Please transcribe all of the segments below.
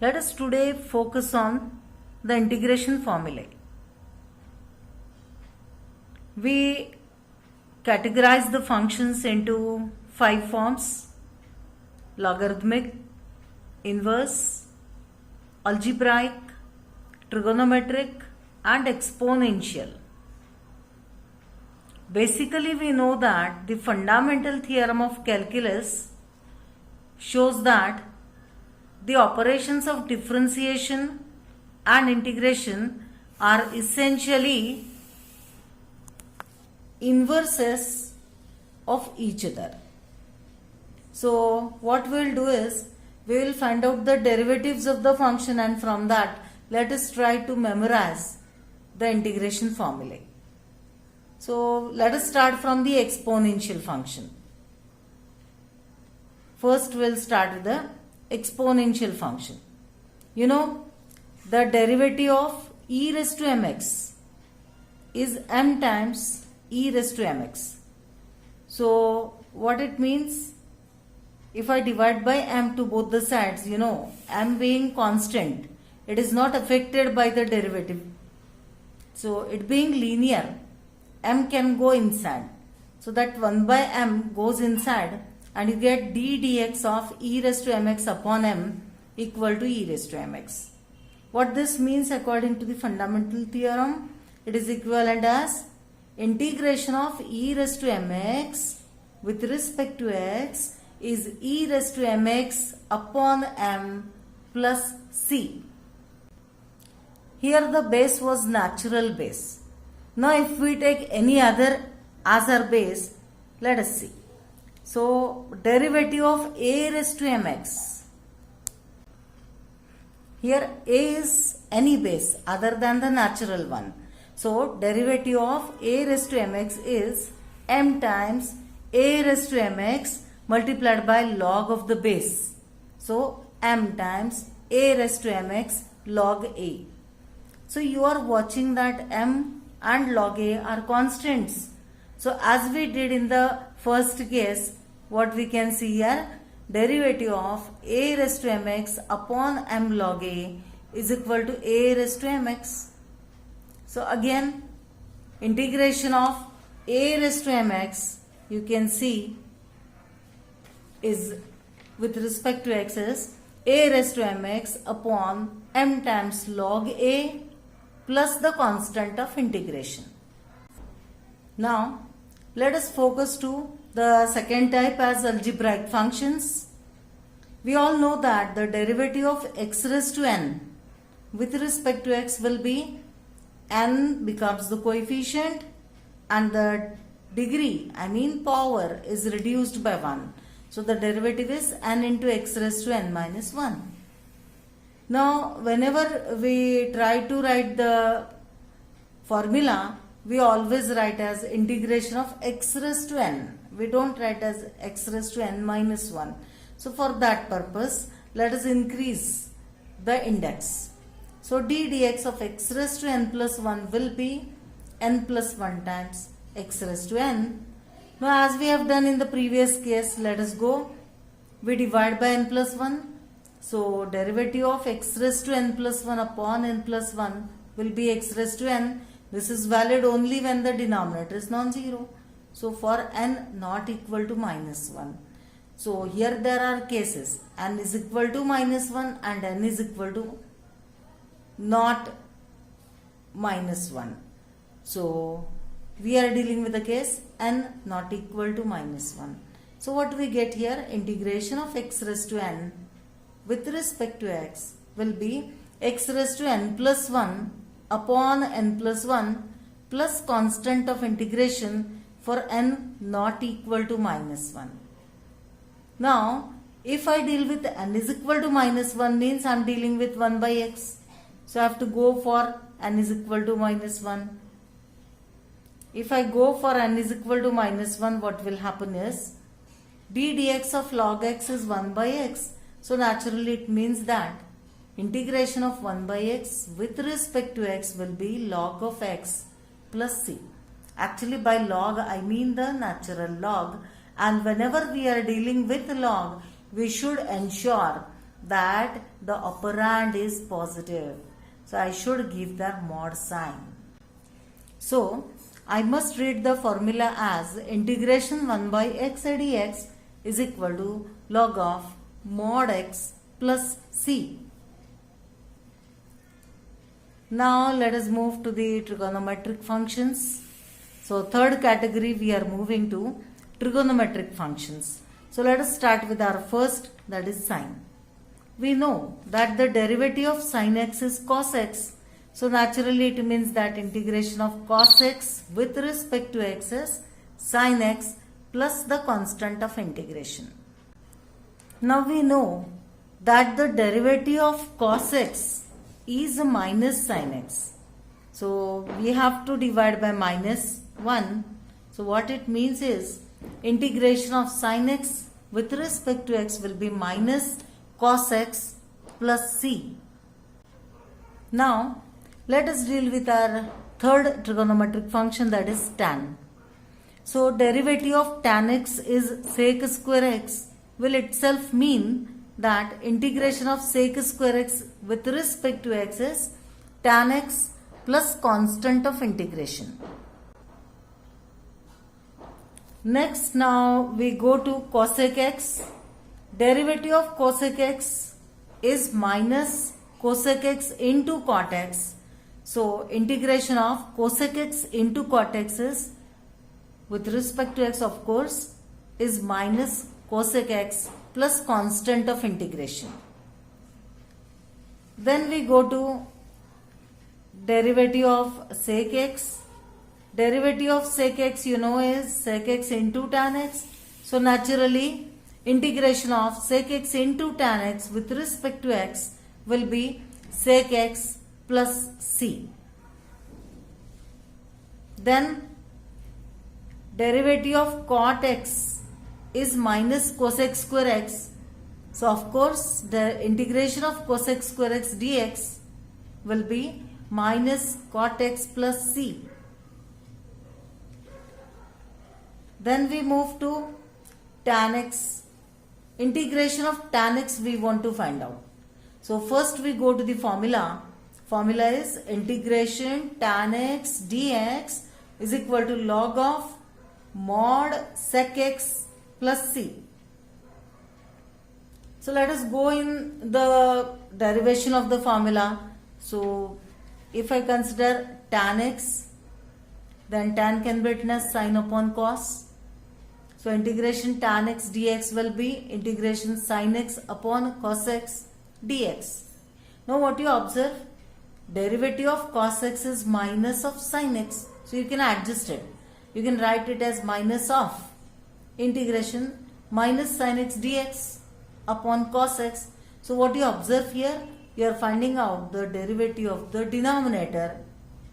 Let us today focus on the integration formulae. We categorize the functions into 5 forms: logarithmic, inverse, algebraic, trigonometric and exponential. Basically, we know that the fundamental theorem of calculus shows that the operations of differentiation and integration are essentially inverses of each other. So what we will do is we will find out the derivatives of the function, and from that let us try to memorize the integration formulae. So let us start from the exponential function. First we will start with the exponential function. You know, the derivative of e raised to mx is m times e raised to mx. So what it means, if I divide by m to both the sides, you know, m being constant, it is not affected by the derivative. So it being linear, m can go inside. So that 1 by m goes inside and you get d dx of e raised to mx upon m equal to e raised to mx. What this means according to the fundamental theorem, it is equivalent as integration of e raised to mx with respect to x is e raised to mx upon m plus c. Here the base was natural base. Now if we take any other as our base, let us see. So derivative of a raised to mx. Here a is any base other than the natural one. So derivative of a raised to mx is m times a raised to mx multiplied by log of the base. So m times a raised to mx log a. So you are watching that m and log a are constants. So as we did in the first case, what we can see here, derivative of a raised to mx upon m log a is equal to a raised to mx. So again, integration of a raised to mx, you can see, is with respect to x is a raised to mx upon m times log a plus the constant of integration. Now let us focus to the second type as algebraic functions. We all know that the derivative of x raised to n with respect to x will be n becomes the coefficient and the degree, I mean power, is reduced by 1. So the derivative is n into x raised to n minus 1. Now whenever we try to write the formula, we always write as integration of x raised to n. We don't write as x raised to n minus 1. So for that purpose, let us increase the index. So d dx of x raised to n plus 1 will be n plus 1 times x raised to n. Now as we have done in the previous case, let us go. We divide by n plus 1. So derivative of x raised to n plus 1 upon n plus 1 will be x raised to n. This is valid only when the denominator is non-zero. So for n not equal to minus 1. So here there are cases, n is equal to minus 1 and n is equal to not minus 1. So we are dealing with the case n not equal to minus 1. So what we get here, integration of x raised to n with respect to x will be x raised to n plus 1 upon n plus 1 plus constant of integration for n not equal to minus 1. Now if I deal with n is equal to minus 1 means I am dealing with 1 by x. So I have to go for n is equal to minus 1. If I go for n is equal to minus 1, what will happen is d dx of log x is 1 by x. So naturally it means that integration of 1 by x with respect to x will be log of x plus c. Actually by log I mean the natural log, and whenever we are dealing with log we should ensure that the operand is positive. So I should give the mod sign. So I must read the formula as integration 1 by x dx is equal to log of mod x plus c. Now let us move to the trigonometric functions. So third category we are moving to trigonometric functions. So let us start with our first, that is sine. We know that the derivative of sine x is cos x. So naturally it means that integration of cos x with respect to x is sine x plus the constant of integration. Now we know that the derivative of cos x is minus sine x. So we have to divide by minus 1. So what it means is integration of sine x with respect to x will be minus cos x plus c. Now let us deal with our third trigonometric function, that is tan. So derivative of tan x is sec square x will itself mean that integration of sec square x with respect to x is tan x plus constant of integration. Next, now we go to cosec x. Derivative of cosec x is minus cosec x into cot x. So integration of cosec x into cot x is, with respect to x of course, is minus cosec x plus constant of integration. Then we go to derivative of sec x. Derivative of sec x you know is sec x into tan x. So naturally integration of sec x into tan x with respect to x will be sec x plus c. Then derivative of cot x is minus cosec square x. So of course the integration of cosec square x dx will be minus cot x plus c. Then we move to tan x. Integration of tan x we want to find out. So first we go to the formula. Formula is integration tan x dx is equal to log of mod sec x plus c. So let us go in the derivation of the formula. So if I consider tan x, then tan can be written as sine upon cos. So integration tan x dx will be integration sine x upon cos x dx. Now what you observe? Derivative of cos x is minus of sine x. So you can adjust it. You can write it as minus of integration minus sine x dx upon cos x. So what you observe here? You are finding out the derivative of the denominator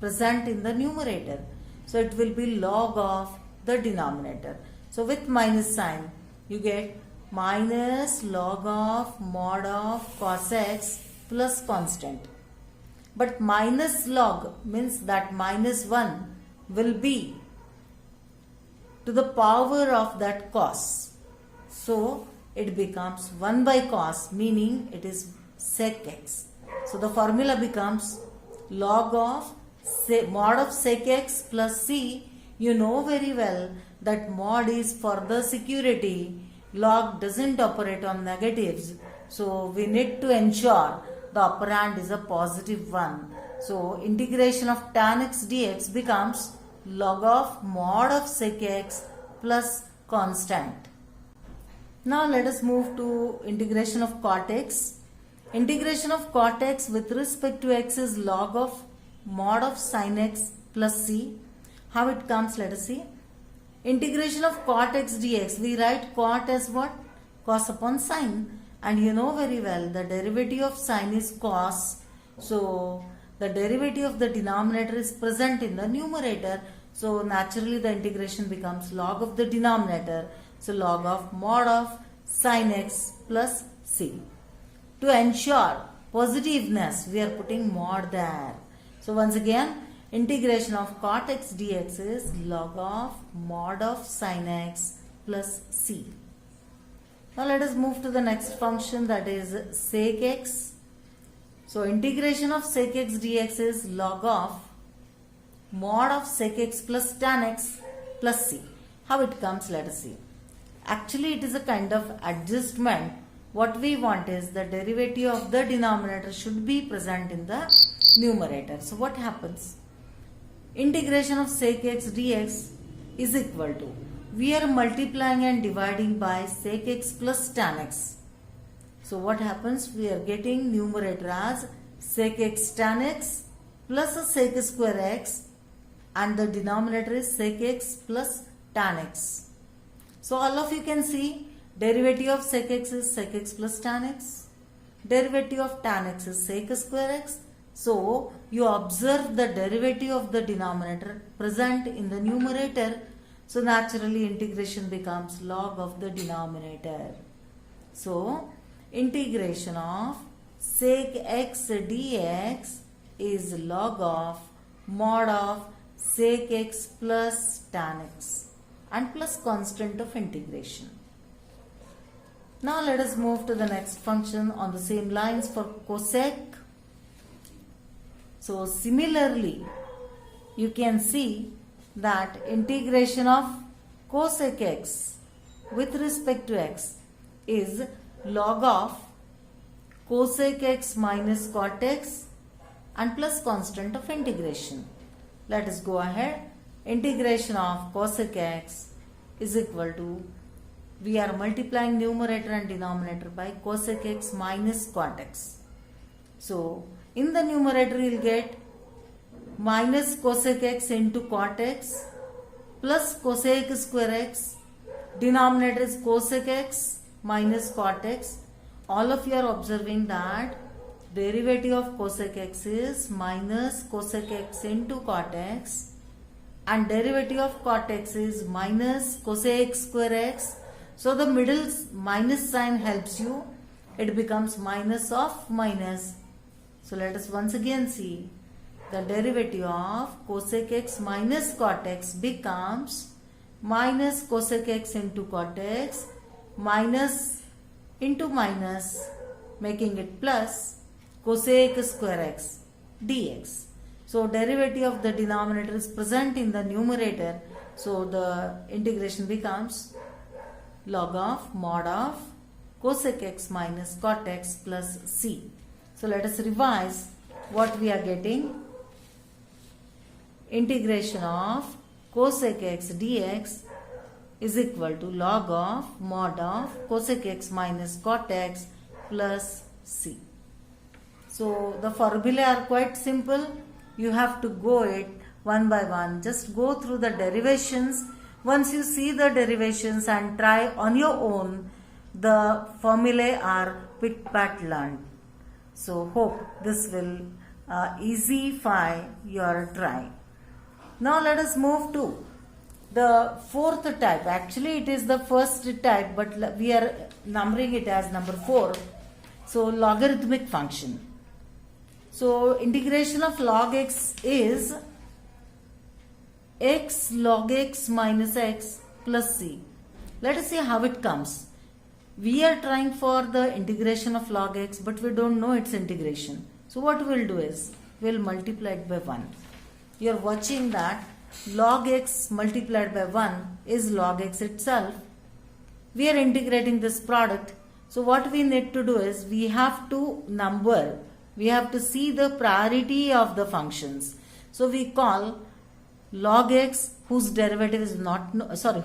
present in the numerator. So it will be log of the denominator. So with minus sign you get minus log of mod of cos x plus constant. But minus log means that minus 1 will be to the power of that cos. So it becomes 1 by cos, meaning it is sec x. So the formula becomes log of mod of sec x plus c. You know very well that mod is for the security. Log doesn't operate on negatives. So we need to ensure the operand is a positive one. So integration of tan x dx becomes log of mod of sec x plus constant. Now let us move to integration of cot x. Integration of cot x with respect to x is log of mod of sin x plus c. How it comes, let us see. Integration of cot x dx, we write cot as what? Cos upon sine. And you know very well the derivative of sine is cos. So the derivative of the denominator is present in the numerator. So naturally the integration becomes log of the denominator. So log of mod of sin x plus c. To ensure positiveness, we are putting mod there. So once again, integration of cot x dx is log of mod of sin x plus c. Now let us move to the next function, that is sec x. So integration of sec x dx is log of mod of sec x plus tan x plus c. How it comes, let us see. Actually it is a kind of adjustment. What we want is the derivative of the denominator should be present in the numerator. So what happens? Integration of sec x dx is equal to, we are multiplying and dividing by sec x plus tan x. So what happens? We are getting numerator as sec x tan x plus a sec square x, and the denominator is sec x plus tan x. So all of you can see derivative of sec x is sec x plus tan x. Derivative of tan x is sec square x. So you observe the derivative of the denominator present in the numerator. So naturally integration becomes log of the denominator. So integration of sec x dx is log of mod of sec x plus tan x and plus constant of integration. Now let us move to the next function on the same lines for cosec. So similarly, you can see that integration of cosec x with respect to x is log of cosec x minus cot x and plus constant of integration. Let us go ahead. Integration of cosec x is equal to, we are multiplying numerator and denominator by cosec x minus cot x. So in the numerator you will get minus cosec x into cot x plus cosec square x. Denominator is cosec x minus cot x. All of you are observing that derivative of cosec x is minus cosec x into cot x, and derivative of cot x is minus cosec square x. So the middle minus sign helps you. It becomes minus of minus. So let us once again see. The derivative of cosec x minus cot x becomes minus cosec x into cot x minus into minus, making it plus cosec square x dx. So derivative of the denominator is present in the numerator. So the integration becomes log of mod of cosec x minus cot x plus c. So let us revise what we are getting. Integration of cosec x dx is equal to log of mod of cosec x minus cot x plus c. So the formulae are quite simple. You have to go it one by one. Just go through the derivations. Once you see the derivations and try on your own, the formulae are pit-pat learned. So hope this will easify your try. Now let us move to the fourth type. Actually it is the first type, but we are numbering it as number 4. So logarithmic function. So integration of log x is x log x minus x plus c. Let us see how it comes. We are trying for the integration of log x, but we don't know its integration. So what we will do is, we will multiply it by 1. You are watching that log x multiplied by 1 is log x itself. We are integrating this product. So what we need to do is, we have to number. We have to see the priority of the functions. So we call log x whose derivative is not,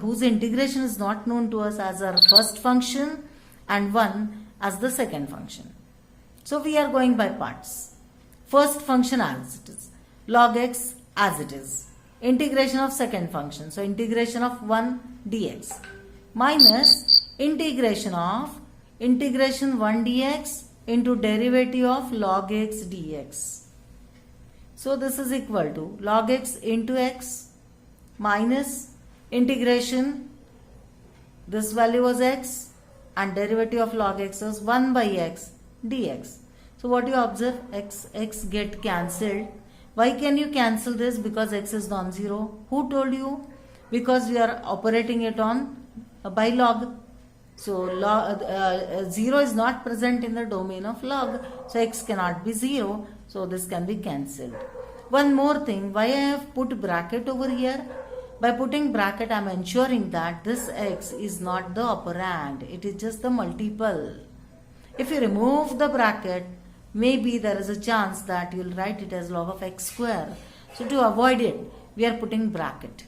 whose integration is not known to us as our first function, and 1 as the second function. So we are going by parts. First function as it is, log x as it is. Integration of second function, so integration of 1 dx minus integration 1 dx into derivative of log x dx. So this is equal to log x into x minus integration, this value was x, and derivative of log x was 1 by x dx. So what you observe, x get cancelled. Why can you cancel this? Because x is non-zero. Who told you? Because we are operating it on by log. So 0 is not present in the domain of log, so x cannot be 0, so this can be cancelled. One more thing, why I have put bracket over here? By putting bracket, I am ensuring that this x is not the operand, it is just the multiple. If you remove the bracket, maybe there is a chance that you will write it as log of x square. So to avoid it, we are putting bracket.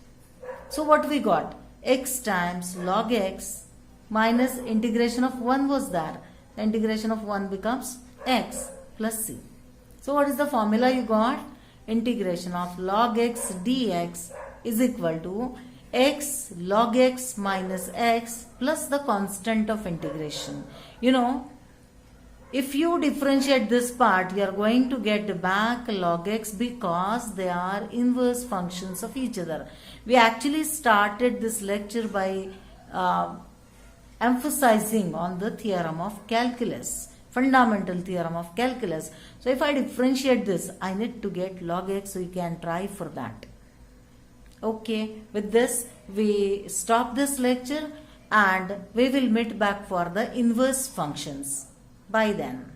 So what we got? X times log x minus integration of 1 was there. The integration of 1 becomes x plus c. So what is the formula you got? Integration of log x dx is equal to x log x minus x plus the constant of integration. You know, if you differentiate this part, you are going to get back log x because they are inverse functions of each other. We actually started this lecture by emphasizing on the theorem of calculus, fundamental theorem of calculus. So if I differentiate this, I need to get log x, so you can try for that. Okay, with this we stop this lecture and we will meet back for the inverse functions. Bye then.